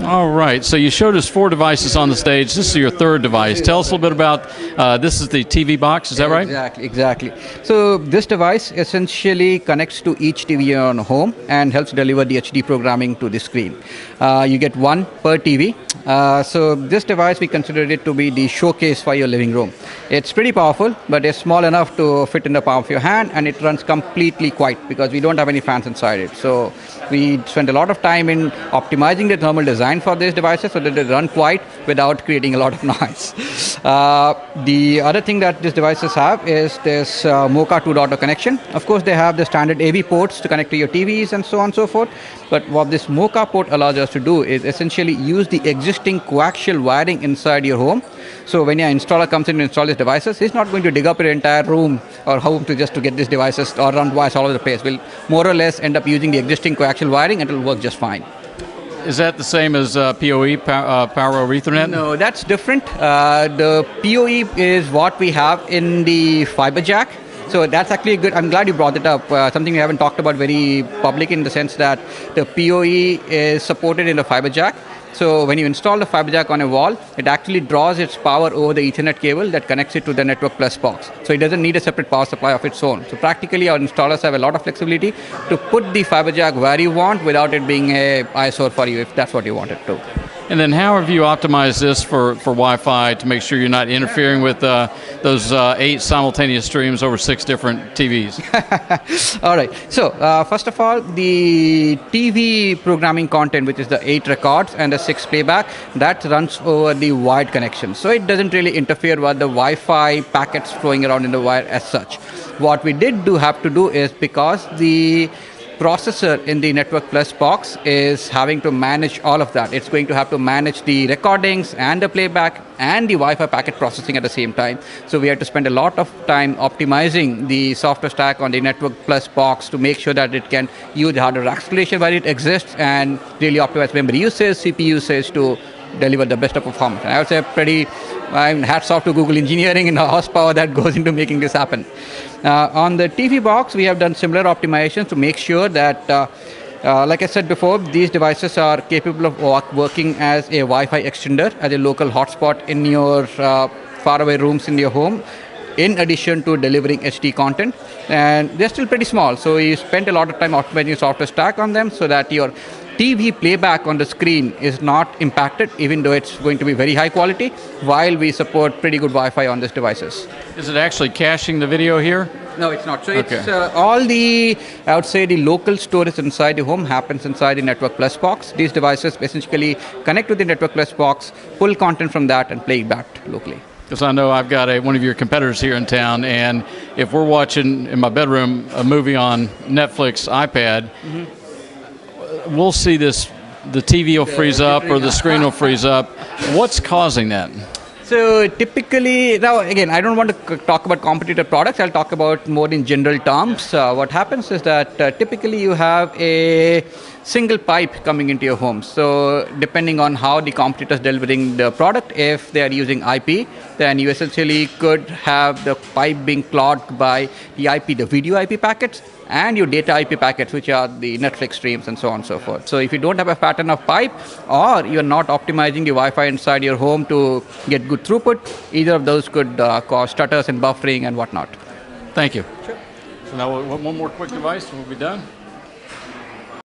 All right, so you showed us 4 devices on the stage. This is your 3rd device. Tell us a little bit about, this is the TV box, is that right? Exactly. So this device essentially connects to each TV on home and helps deliver the HD programming to the screen. You get one per TV. So this device, we consider it to be the showcase for your living room. It's pretty powerful, but it's small enough to fit in the palm of your hand, and it runs completely quiet because we don't have any fans inside it. So we spend a lot of time in optimizing the thermal design for these devices so that they run quiet without creating a lot of noise. The other thing that these devices have is this Mocha 2.0 connection. Of course, they have the standard AV ports to connect to your TVs and so on and so forth. But what this Mocha port allows us to do is essentially use the existing coaxial wiring inside your home. So when your installer comes in to install these devices, he's not going to dig up your entire room or home to get these devices or run wires all over the place. We'll more or less end up using the existing coaxial wiring and it'll work just fine. Is that the same as PoE, Power over Ethernet? No, that's different. The PoE is what we have in the fiber jack. So that's actually good. I'm glad you brought it up. Something we haven't talked about very public in the sense that the PoE is supported in the fiber jack. So when you install the fiber jack on a wall, it actually draws its power over the Ethernet cable that connects it to the Network Plus box. So it doesn't need a separate power supply of its own. So practically our installers have a lot of flexibility to put the fiber jack where you want without it being a eyesore for you if that's what you wanted to. And then how have you optimized this for Wi-Fi to make sure you're not interfering with those 8 simultaneous streams over 6 different TVs? All right. So first of all, the TV programming content, which is the 8 records and the 6 playback, that runs over the wired connection. So it doesn't really interfere with the Wi-Fi packets flowing around in the wire as such. What we have to do is, because the processor in the Network Plus box is having to manage all of that. It's going to have to manage the recordings and the playback and the Wi-Fi packet processing at the same time. So we have to spend a lot of time optimizing the software stack on the Network Plus box to make sure that it can use the hardware acceleration where it exists and really optimize memory usage, CPU usage to deliver the best of performance. And I would say hats off to Google engineering and the horsepower that goes into making this happen. On the TV box, we have done similar optimizations to make sure that, like I said before, these devices are capable of working as a Wi-Fi extender, as a local hotspot in your faraway rooms in your home, in addition to delivering HD content. And they're still pretty small, so you spend a lot of time optimizing software stack on them so that your TV playback on the screen is not impacted, even though it's going to be very high quality, while we support pretty good Wi-Fi on these devices. Is it actually caching the video here? No, it's not. So it's all the, I would say, the local storage inside the home happens inside the Network Plus box. These devices basically connect to the Network Plus box, pull content from that, and play it back locally. Because I know I've got one of your competitors here in town, and if we're watching in my bedroom a movie on Netflix iPad, we'll see this, the TV will freeze up or the screen will freeze up. What's causing that? So typically, now again, I don't want to talk about competitor products. I'll talk about more in general terms. What happens is that typically you have a single pipe coming into your home. So depending on how the competitor is delivering the product, if they are using IP, then you essentially could have the pipe being clogged by the IP, the video IP packets, and your data IP packets, which are the Netflix streams and so on and so forth. So if you don't have a pattern of pipe, or you're not optimizing the Wi-Fi inside your home to get good throughput, either of those could cause stutters and buffering and whatnot. Thank you. Sure. So now one more quick device and we'll be done.